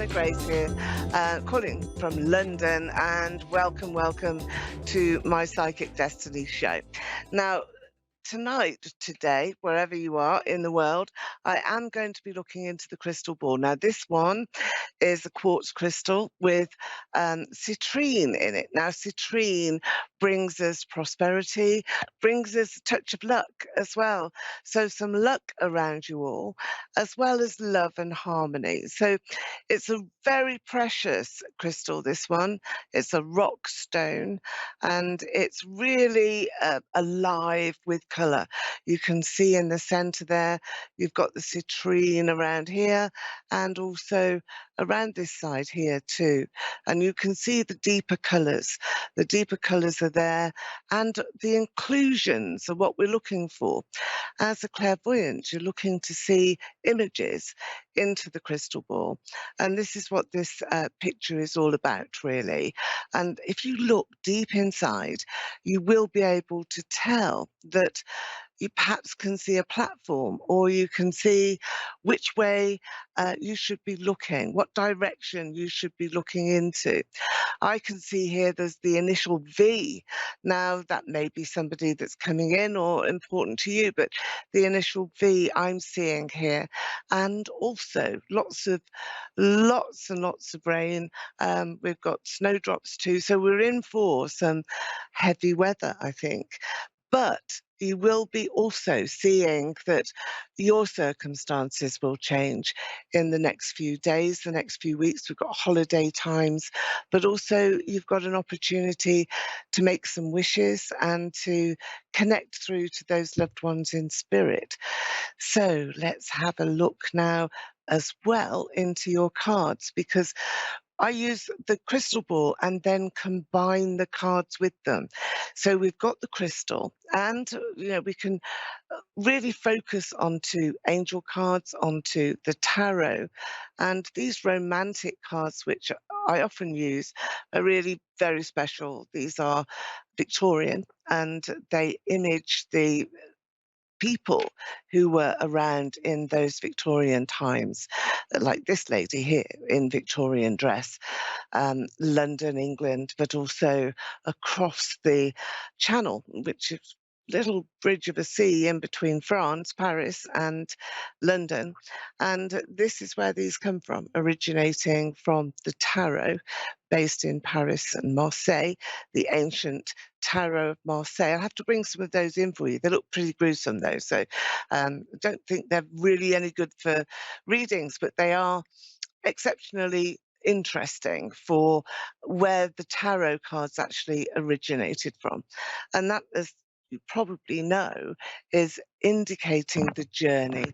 Eleanor Grace here, calling from London, and welcome to my Psychic Destiny show. Now, today, wherever you are in the world, I am going to be looking into the crystal ball. Now, this one is a quartz crystal with citrine in it. Now, citrine brings us prosperity, brings us a touch of luck as well. So, some luck around you all, as well as love and harmony. So, it's a very precious crystal, this one. It's a rock stone, and it's really alive with colour. You can see in the centre there, you've got the citrine around here, and also around this side here too. And you can see the deeper colours. The deeper colours are there, and the inclusions are what we're looking for. As a clairvoyant, you're looking to see images into the crystal ball. And this is what this picture is all about, really. And if you look deep inside, you will be able to tell that you perhaps can see a platform, or you can see which way you should be looking, what direction you should be looking into. I can see here there's the initial V. Now, that may be somebody that's coming in or important to you, but the initial V I'm seeing here. And also lots and lots of rain. We've got snowdrops too. So we're in for some heavy weather, I think. But you will be also seeing that your circumstances will change in the next few days, the next few weeks. We've got holiday times, but also you've got an opportunity to make some wishes and to connect through to those loved ones in spirit. So let's have a look now as well into your cards, because I use the crystal ball and then combine the cards with them. So we've got the crystal, and we can really focus onto angel cards, onto the tarot, and these romantic cards, which I often use, are really very special. These are Victorian, and they image the people who were around in those Victorian times, like this lady here in Victorian dress, London, England, but also across the Channel, which is little bridge of a sea in between France, Paris, and London. And this is where these come from, originating from the tarot, based in Paris and Marseille, the ancient tarot of Marseille. I have to bring some of those in for you. They look pretty gruesome though, so I don't think they're really any good for readings, but they are exceptionally interesting for where the tarot cards actually originated from. And that, as you probably know, is indicating the journey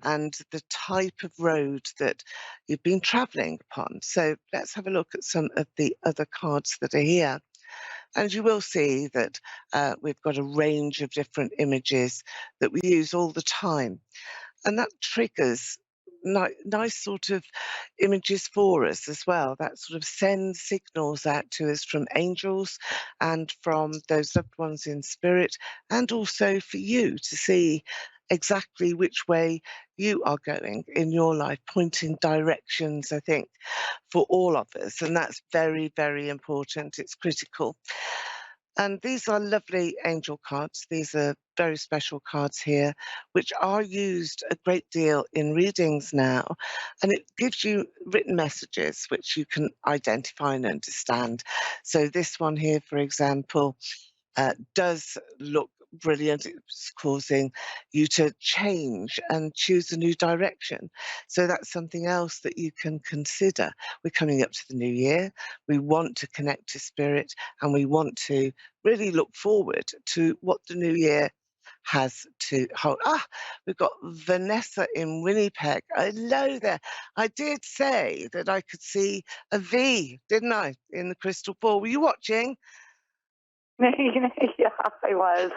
and the type of road that you've been traveling upon. So let's have a look at some of the other cards that are here. And you will see that we've got a range of different images that we use all the time. And that triggers nice sort of images for us as well. That sort of sends signals out to us from angels and from those loved ones in spirit, and also for you to see exactly which way you are going in your life, pointing directions, I think, for all of us. And that's very, very important. It's critical. And these are lovely angel cards. These are very special cards here, which are used a great deal in readings now. And it gives you written messages which you can identify and understand. So this one here, for example, does look brilliant. It's causing you to change and choose a new direction. So that's something else that you can consider. We're coming up to the new year. We want to connect to spirit, and we want to really look forward to what the new year has to hold. We've got Vanessa in Winnipeg. Hello there. I did say that I could see a V, didn't I, in the crystal ball? Were you watching? Yeah, I was.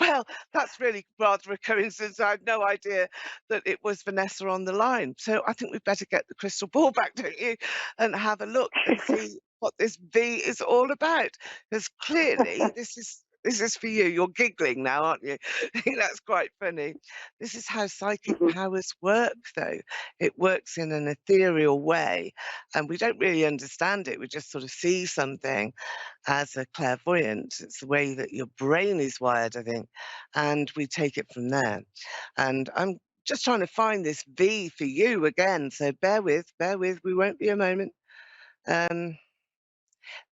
Well, that's really rather a coincidence. I had no idea that it was Vanessa on the line. So I think we'd better get the crystal ball back, don't you, and have a look and see what this V is all about. Because clearly this is This is for you. You're giggling now, aren't you? I think that's quite funny. This is how psychic Mhm. powers work, though. It works in an ethereal way, and we don't really understand it. We just sort of see something as a clairvoyant. It's the way that your brain is wired, I think, and we take it from there. And I'm just trying to find this V for you again, so bear with, we won't be a moment. Um,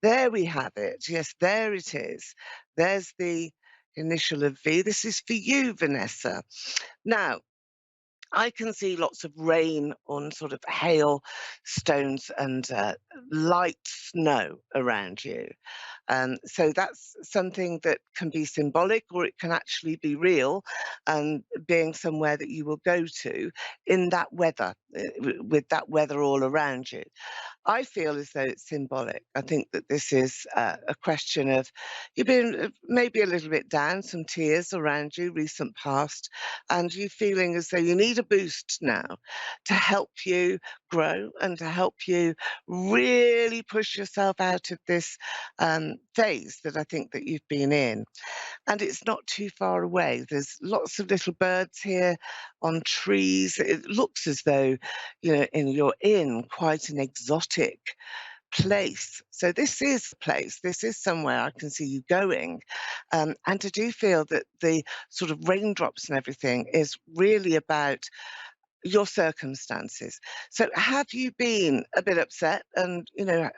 there we have it. Yes, there it is. There's the initial of V. This is for you, Vanessa. Now, I can see lots of rain on sort of hail, stones, and light snow around you. So that's something that can be symbolic or it can actually be real, being somewhere that you will go to in that weather, with that weather all around you. I feel as though it's symbolic. I think that this is a question of you've been maybe a little bit down, some tears around you, recent past, and you feeling as though you need a boost now to help you grow and to help you really push yourself out of this phase that I think that you've been in. And it's not too far away. There's lots of little birds here on trees. It looks as though, you're in quite an exotic place. So this is a place, this is somewhere I can see you going. And I do feel that the sort of raindrops and everything is really about your circumstances. So have you been a bit upset? And,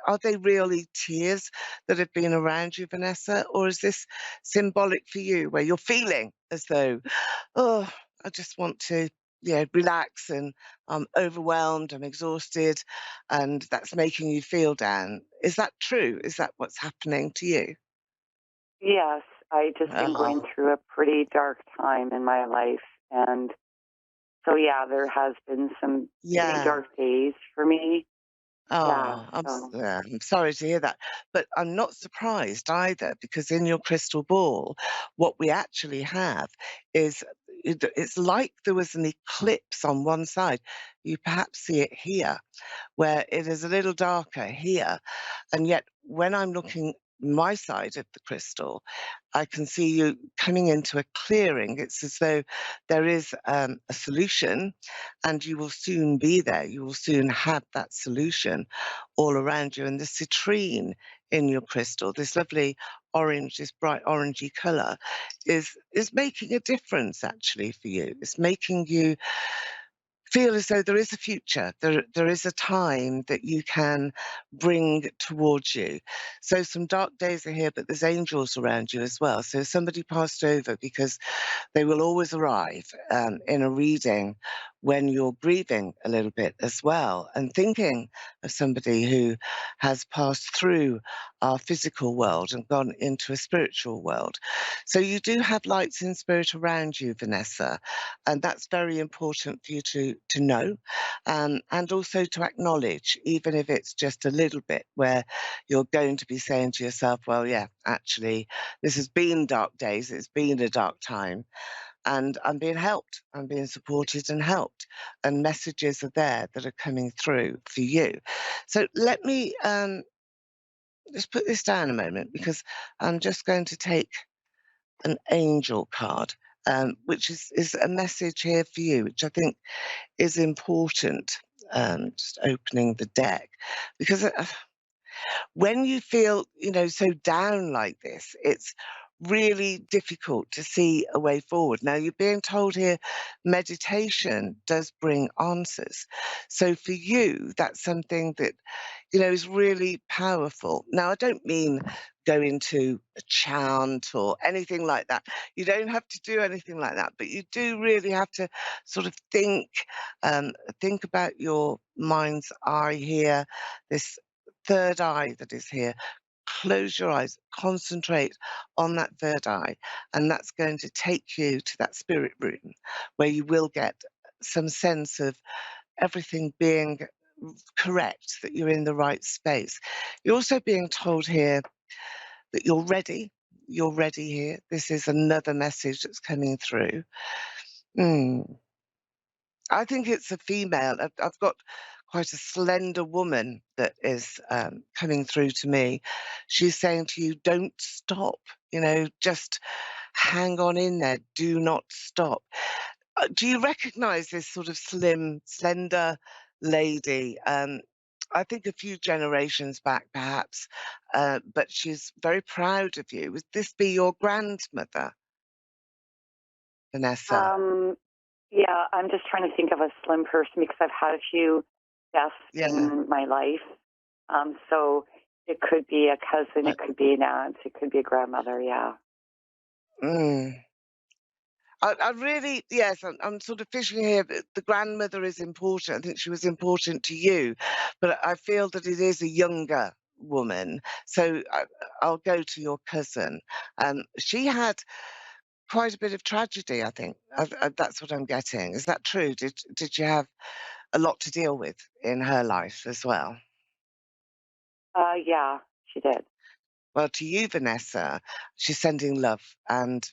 are they really tears that have been around you, Vanessa? Or is this symbolic for you where you're feeling as though, oh, I just want to, relax and I'm overwhelmed, I'm exhausted, and that's making you feel down. Is that true? Is that what's happening to you? Yes, I just been going Oh, through a pretty dark time in my life, and so yeah, there has been some pretty yeah. dark days for me. Yeah, Oh, so yeah, I'm sorry to hear that, but I'm not surprised either because in your crystal ball, what we actually have is it's like there was an eclipse on one side. You perhaps see it here, where it is a little darker here, and yet when I'm looking my side of the crystal, I can see you coming into a clearing. It's as though there is a solution and you will soon be there. You will soon have that solution all around you. And the citrine in your crystal, this lovely orange, this bright orangey colour, is making a difference actually for you. It's making you feel as though there is a future, there is a time that you can bring towards you. So some dark days are here, but there's angels around you as well. So somebody passed over because they will always arrive in a reading when you're grieving a little bit as well and thinking of somebody who has passed through our physical world and gone into a spiritual world. So you do have lights in spirit around you, Vanessa, and that's very important for you to know, and also to acknowledge, even if it's just a little bit where you're going to be saying to yourself, well, yeah, actually, this has been dark days, it's been a dark time, and I'm being helped, I'm being supported and helped, and messages are there that are coming through for you. So let me just put this down a moment because I'm just going to take an angel card, which is a message here for you, which I think is important. Just opening the deck because when you feel, so down like this, it's really difficult to see a way forward. Now, you're being told here meditation does bring answers. So for you, that's something that, is really powerful. Now, I don't mean go into a chant or anything like that. You don't have to do anything like that, but you do really have to sort of um, think about your mind's eye here, this third eye that is here. Close your eyes, concentrate on that third eye, and that's going to take you to that spirit room where you will get some sense of everything being correct, that you're in the right space. You're also being told here that you're ready. You're ready here. This is another message that's coming through. Mm. I think it's a female. I've got quite a slender woman that is coming through to me. She's saying to you, don't stop, just hang on in there. Do not stop. Do you recognize this sort of slim, slender lady? I think a few generations back, perhaps, but she's very proud of you. Would this be your grandmother, Vanessa? Um, yeah, I'm just trying to think of a slim person because I've had a few deaths Yeah. in my life. So it could be a cousin, uh, it could be an aunt, it could be a grandmother. Yeah. Mm. I really, yes, I'm sort of fishing here, but the grandmother is important. I think she was important to you, but I feel that it is a younger woman. So I'll go to your cousin. She had quite a bit of tragedy, I think. That's what I'm getting. Is that true? Did you have a lot to deal with in her life as well? Yeah, she did. Well, to you, Vanessa, she's sending love and,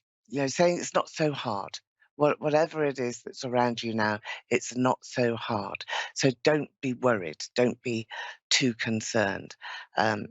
saying it's not so hard. Whatever it is that's around you now, it's not so hard. So don't be worried. Don't be too concerned. Um,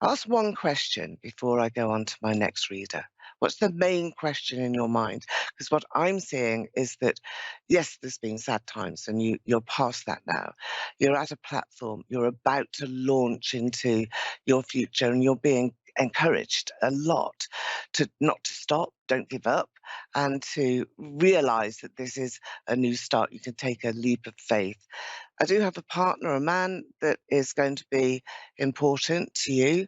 Ask one question before I go on to my next reader. What's the main question in your mind? Because what I'm seeing is that, yes, there's been sad times and you're past that now. You're at a platform, you're about to launch into your future, and you're being encouraged a lot to not to stop, don't give up, and to realize that this is a new start. You can take a leap of faith. I do have a partner, a man that is going to be important to you.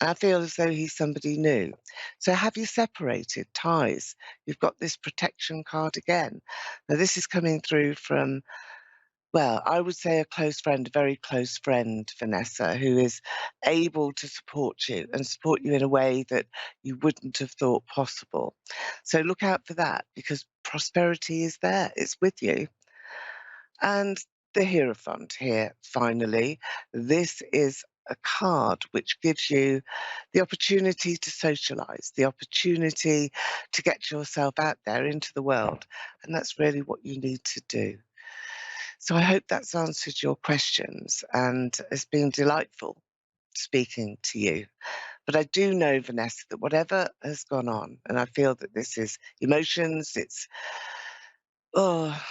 I feel as though he's somebody new. So have you separated ties? You've got this protection card again. Now, this is coming through from, well, I would say a close friend, a very close friend, Vanessa, who is able to support you and support you in a way that you wouldn't have thought possible. So look out for that, because prosperity is there, it's with you. And the Hierophant here, finally. This is a card which gives you the opportunity to socialize, the opportunity to get yourself out there into the world. And that's really what you need to do. So I hope that's answered your questions, and it's been delightful speaking to you. But I do know, Vanessa, that whatever has gone on, and I feel that this is emotions, it's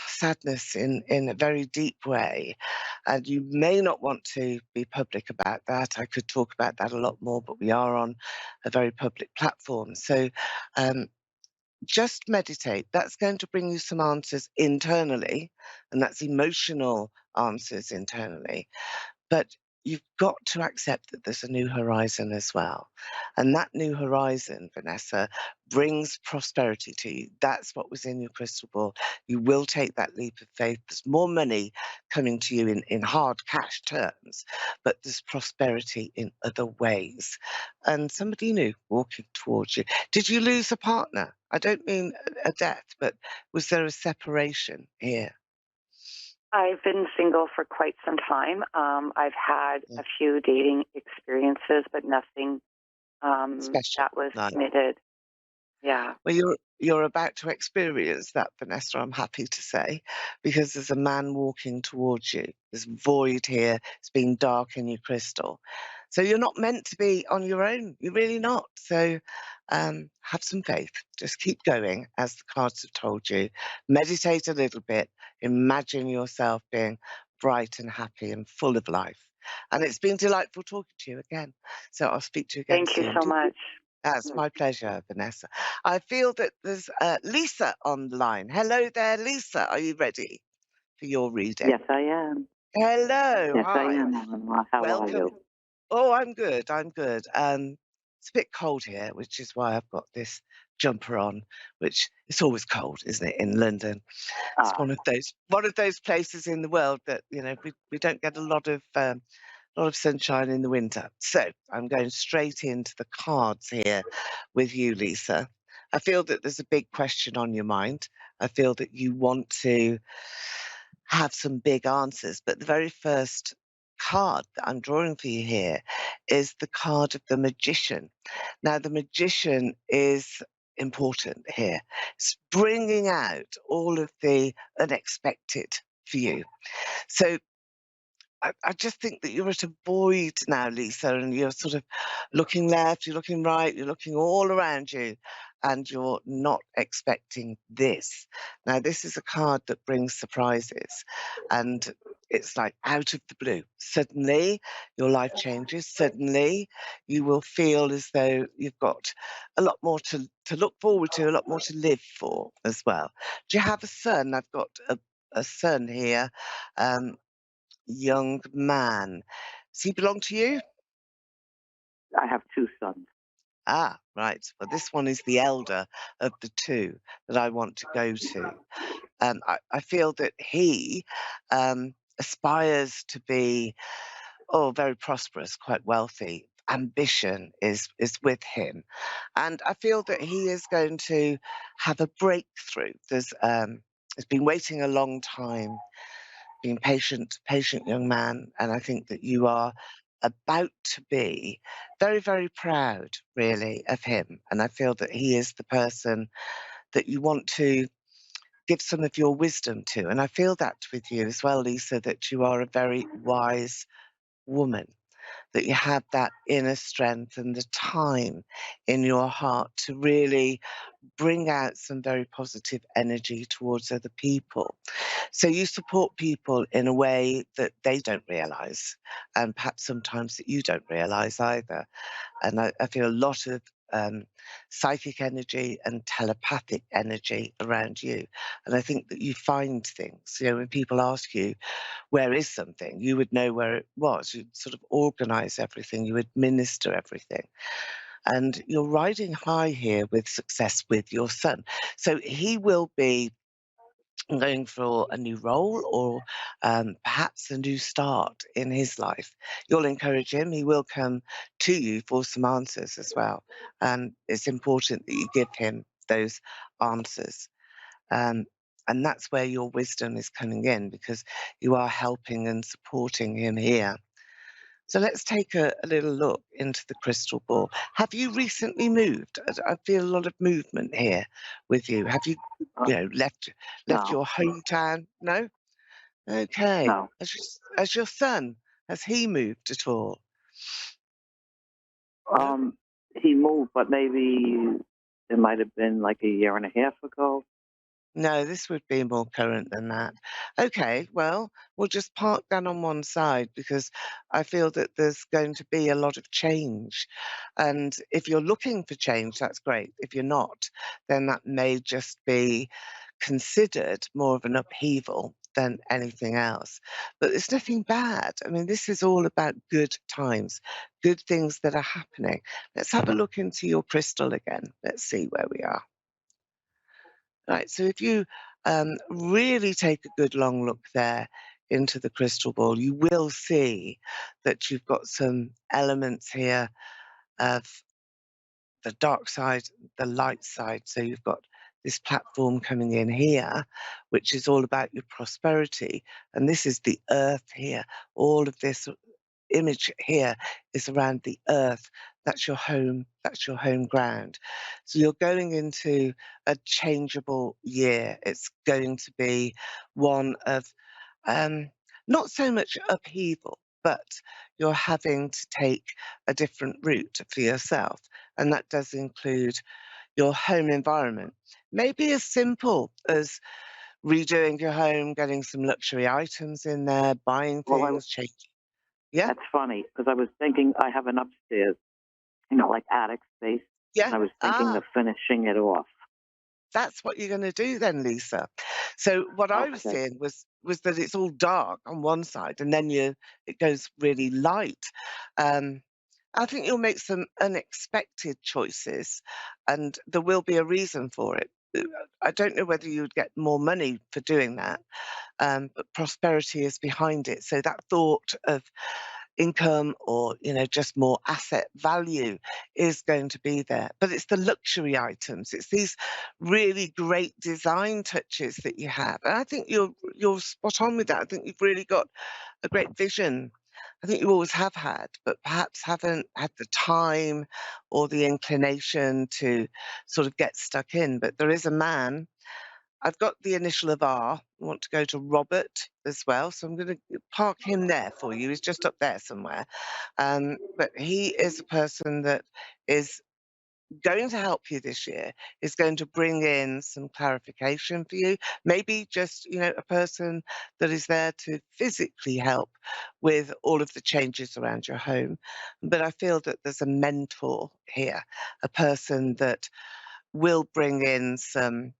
sadness in a very deep way. And you may not want to be public about that. I could talk about that a lot more, but we are on a very public platform. So um, just meditate. That's going to bring you some answers internally, and that's emotional answers internally. But you've got to accept that there's a new horizon as well. And that new horizon, Vanessa, brings prosperity to you. That's what was in your crystal ball. You will take that leap of faith. There's more money coming to you in hard cash terms, but there's prosperity in other ways. And somebody new walking towards you. Did you lose a partner? I don't mean a death, but was there a separation here? I've been single for quite some time. I've had Yeah. a few dating experiences, but nothing Special. that was No. committed. Yeah. Well, you're about to experience that, Vanessa, I'm happy to say, because there's a man walking towards you. There's void here. It's been dark in your crystal. So you're not meant to be on your own. You're really not. So have some faith. Just keep going, as the cards have told you. Meditate a little bit. Imagine yourself being bright and happy and full of life. And it's been delightful talking to you again. So I'll speak to you again Thank you soon. so much. That's my pleasure, Vanessa. I feel that there's Lisa on the line. Hello there, Lisa. Are you ready for your Yes, reading? I am. Hello, Yes, I hi. am, Eleanor. How are Welcome. you? Oh, I'm good. I'm good. It's a bit cold here, which is why I've got this jumper on, which it's always cold, isn't it, in London? It's Ah, one of those places in the world that, we don't get a lot of sunshine in the winter. So I'm going straight into the cards here with you, Lisa. I feel that there's a big question on your mind. I feel that you want to have some big answers, but the very first card that I'm drawing for you here is the card of the magician. Now, the magician is important here. It's bringing out all of the unexpected for you. So I just think that you're at a void now, Lisa, and you're sort of looking left, you're looking right, you're looking all around you, and you're not expecting this. Now, this is a card that brings surprises, and it's like out of the blue. Suddenly, your life changes. Suddenly, you will feel as though you've got a lot more to look forward to, a lot more to live for as well. Do you have a son? I've got a son here. Um, Young man. Does he belong to you? I have 2 sons. Ah, right. Well, this one is the elder of the two that I want to go to. I feel that he aspires to be, oh, very prosperous, quite wealthy. Ambition is with him, and I feel that he is going to have a breakthrough. He's been waiting a long time, being patient, patient young man. And I think that you are about to be very, very proud, really, of him. And I feel that he is the person that you want to give some of your wisdom to. And I feel that with you as well, Lisa, that you are a very wise woman, that you have that inner strength and the time in your heart to really bring out some very positive energy towards other people. So you support people in a way that they don't realize, and perhaps sometimes that you don't realize either. And I feel a lot of um, psychic energy and telepathic energy around you. And I think that you find things. When people ask you, where is something, you would know where it was. You'd sort of organize everything, you administer everything. And you're riding high here with success with your son. So he will be going for a new role or perhaps a new start in his life. You'll encourage him. He will come to you for some answers as well. And it's important that you give him those answers. Um, and that's where your wisdom is coming in because you are helping and supporting him here. So let's take a little look into the crystal ball. Have you recently moved? I feel a lot of movement here with you. Have you, Uh, left no, your hometown? No? Okay. no. Has your son, has he moved at all? No? Um, he moved, but maybe it might have been like a year and a half ago. No, this would be more current than that. Okay, well, we'll just park that on one side because I feel that there's going to be a lot of change. And if you're looking for change, that's great. If you're not, then that may just be considered more of an upheaval than anything else. But it's nothing bad. I mean, this is all about good times, good things that are happening. Let's have a look into your crystal again. Let's see where we are. Right, so if you really take a good long look there into the crystal ball, you will see that you've got some elements here of the dark side, the light side. So you've got this platform coming in here, which is all about your prosperity. And this is the earth here. All of this image here is around the earth. That's your home. That's your home ground. So you're going into a changeable year. It's going to be one of um, not so much upheaval, but you're having to take a different route for yourself. And that does include your home environment. Maybe as simple as redoing your home, getting some luxury items in there, buying Well, things, change. Yeah, that's funny because I was thinking I have an upstairs, like attic space, yeah. and I was thinking Ah, of finishing it off. that's what you're gonna do then, Lisa. So what I was Okay. seeing was that it's all dark on one side and then it goes really light. Um, I think you'll make some unexpected choices, and there will be a reason for it. I don't know whether you'd get more money for doing that, but prosperity is behind it. So that thought of income or just more asset value is going to be there, but it's the luxury items, it's these really great design touches that you have, and I think you're spot on with that. I think you've really got a great vision. I think you always have had, but perhaps haven't had the time or the inclination to sort of get stuck in. But there is a man I've got the initial of R. I want to go to Robert as well, so I'm gonna park him there for you. He's just up there somewhere. But he is a person that is going to help you this year, is going to bring in some clarification for you. Maybe just, a person that is there to physically help with all of the changes around your home. But I feel that there's a mentor here, a person that will bring in some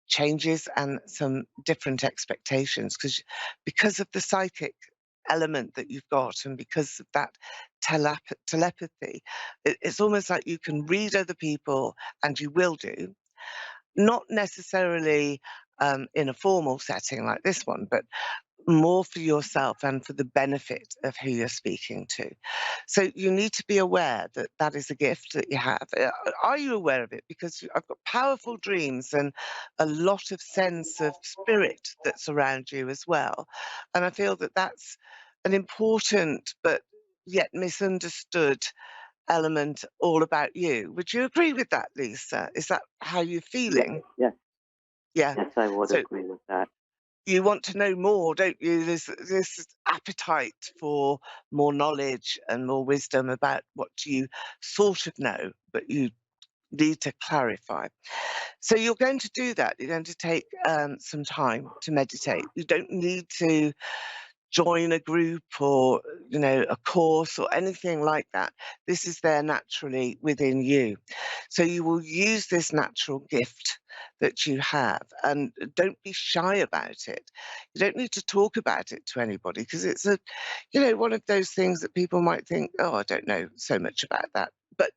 changes and some different expectations because of the psychic element that you've got and because of that telepathy, it's almost like you can read other people, and you will do, not necessarily in a formal setting like this one, but more for yourself and for the benefit of who you're speaking to. So you need to be aware that that is a gift that you have. Are you aware of it? Because I've got powerful dreams and a lot of sense of spirit that's around you as well. And I feel that that's an important but yet misunderstood element all about you. Would you agree with that, Lisa? Is that how you're Yes, feeling? yes, Yeah. yes, I would So agree with that. you want to know more, don't you? There's this appetite for more knowledge and more wisdom about what you sort of know, but you need to clarify. So you're going to do that. You're going to take some time to meditate. You don't need to join a group or a course or anything like that. This is there naturally within you, so you will use this natural gift that you have, and don't be shy about it. You don't need to talk about it to anybody, because it's one of those things that people might think, oh, I don't know so much about that. But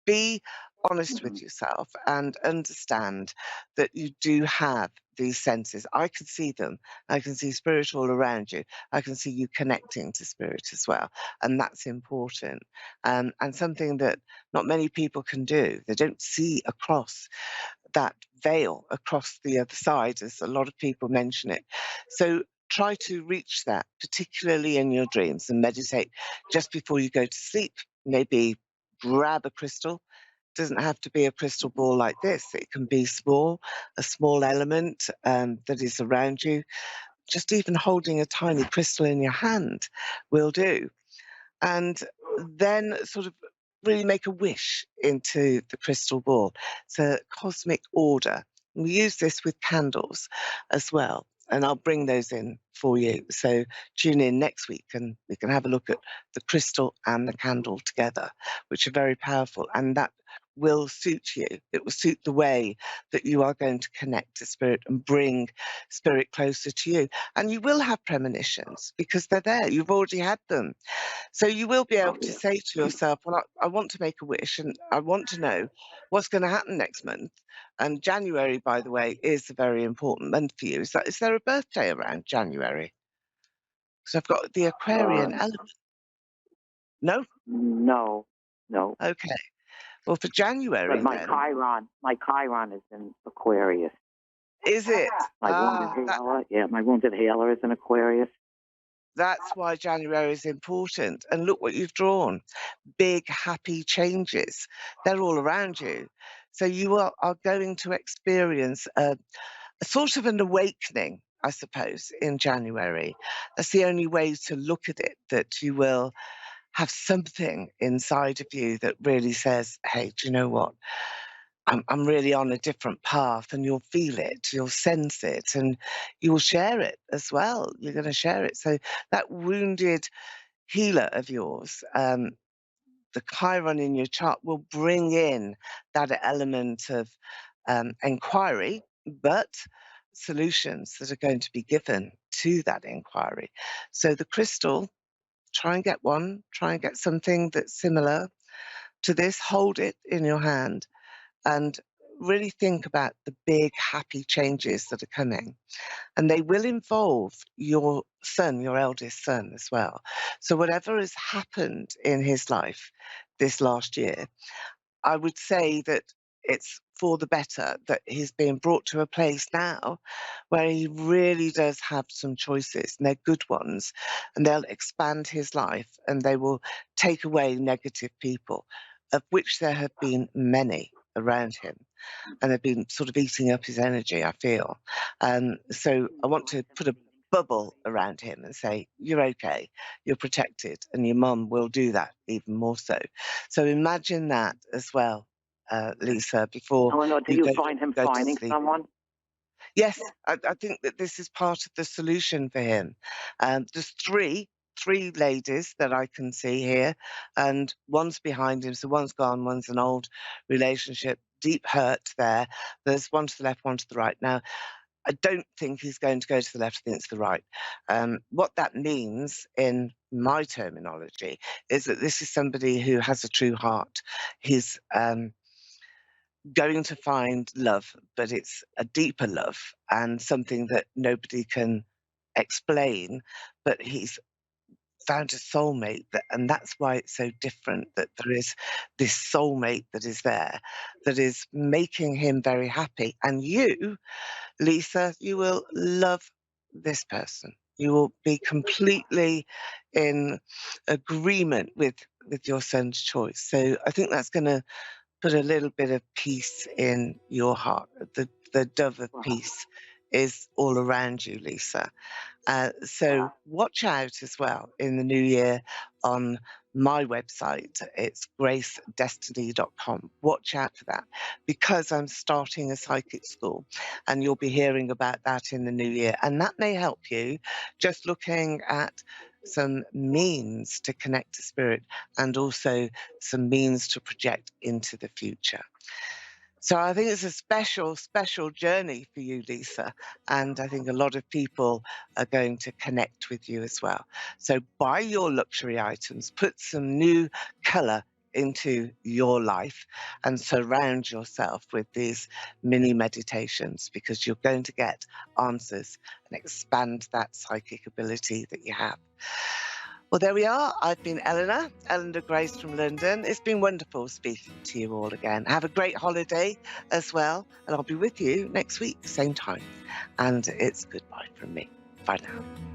be honest Hmm. with yourself and understand that you do have these senses. I can see them. I can see spirit all around you. I can see you connecting to spirit as well. And that's important. And something that not many people can do. They don't see across that veil, across the other side, as a lot of people mention it. So try to reach that, particularly in your dreams, and meditate just before you go to sleep. Maybe grab a crystal. Doesn't have to be a crystal ball like this. It can be small, a small element that is around you. Just even holding a tiny crystal in your hand will do, and then sort of really make a wish into the crystal ball. It's a cosmic order. We use this with candles as well, and I'll bring those in for you. So tune in next week and we can have a look at the crystal and the candle together, which are very powerful. And that will suit you. It will suit the way that you are going to connect to spirit and bring spirit closer to you. And you will have premonitions because they're there. You've already had them, so you will be able Oh, to yeah. say to yourself, well, I want to make a wish and I want to know what's going to happen next month. And January, by the way, is a very important month for you. Is there a birthday around January? Because I've got the Aquarian Um, element. No? no, no. Okay. Well, for But January then, My Chiron is in Aquarius. is it? My wounded That healer, yeah, my wounded healer is in Aquarius. that's why January is important. And look what you've drawn. Big, happy changes. They're all around you. So you are going to experience a sort of an awakening, I suppose, in January. That's the only way to look at it, that you will have something inside of you that really says, hey, do you know what? I'm really on a different path, and you'll feel it, you'll sense it, and you'll share it as well. You're going to share it. So that wounded healer of yours, the Chiron in your chart will bring in that element of inquiry, but solutions that are going to be given to that inquiry. So the crystal, try and get one, try and get something that's similar to this, hold it in your hand and really think about the big happy changes that are coming. And they will involve your son, your eldest son as well. So whatever has happened in his life this last year, I would say that it's for the better, that he's being brought to a place now where he really does have some choices, and they're good ones, and they'll expand his life and they will take away negative people, of which there have been many around him. and they've been sort of eating up his energy, I feel. So I want to put a bubble around him and say, "You're okay, you're protected," and your mum will do that even more so. So imagine that as well, Lisa, before Eleanor, do you you find him go to finding sleep. someone? Yes, I think that this is part of the solution for him. There's three ladies that I can see here, and one's behind him, so one's gone, one's an old relationship, deep hurt there. There's one to the left, one to the right. Now, I don't think he's going to go to the left, I think it's the right. What that means in my terminology is that this is somebody who has a true heart. He's going to find love, but it's a deeper love and something that nobody can explain. But he's found a soulmate, and that's why it's so different. That there is this soulmate that is there, that is making him very happy. And you, Lisa, you will love this person. You will be completely in agreement with your son's choice. So I think that's going to put a little bit of peace in your heart. The dove of Wow. peace is all around you, Lisa. So Wow. watch out as well in the new year on my website. It's gracedestiny.com. Watch out for that because I'm starting a psychic school and you'll be hearing about that in the new year. And that may help you just looking at some means to connect to spirit and also some means to project into the future. So I think it's a special, special journey for you, Lisa. And I think a lot of people are going to connect with you as well. So buy your luxury items, put some new color into your life and surround yourself with these mini meditations because you're going to get answers and expand that psychic ability that you have. Well, there we are. I've been Eleanor Grace from London. It's been wonderful speaking to you all again. Have a great holiday as well, and I'll be with you next week, same time. And it's goodbye from me. Bye now.